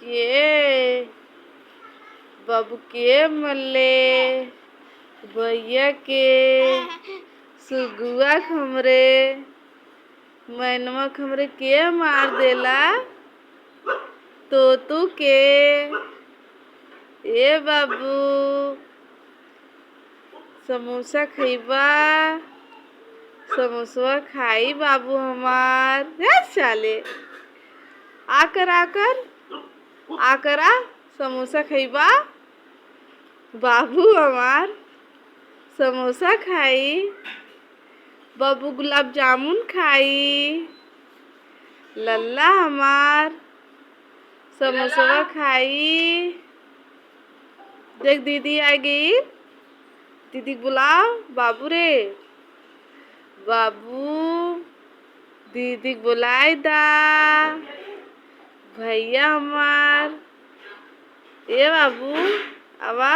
के बाबू के मल्ले भैया के सुगुआ खमरे मैनवा खमरे के मार देला तोतू के ए बाबू समोसा खइबा समोसा खाई बाबू हमार चाले आकर आकर आकर आ समोसा खइबा बाबू हमार समोसा खाई बाबू गुलाब जामुन खाई लल्ला हमार समोसा खाई। देख दीदी आ गई दीदी बुलाओ बाबू रे बाबू दीदी बुलाई दा भैया हमार ए बाबू आवा।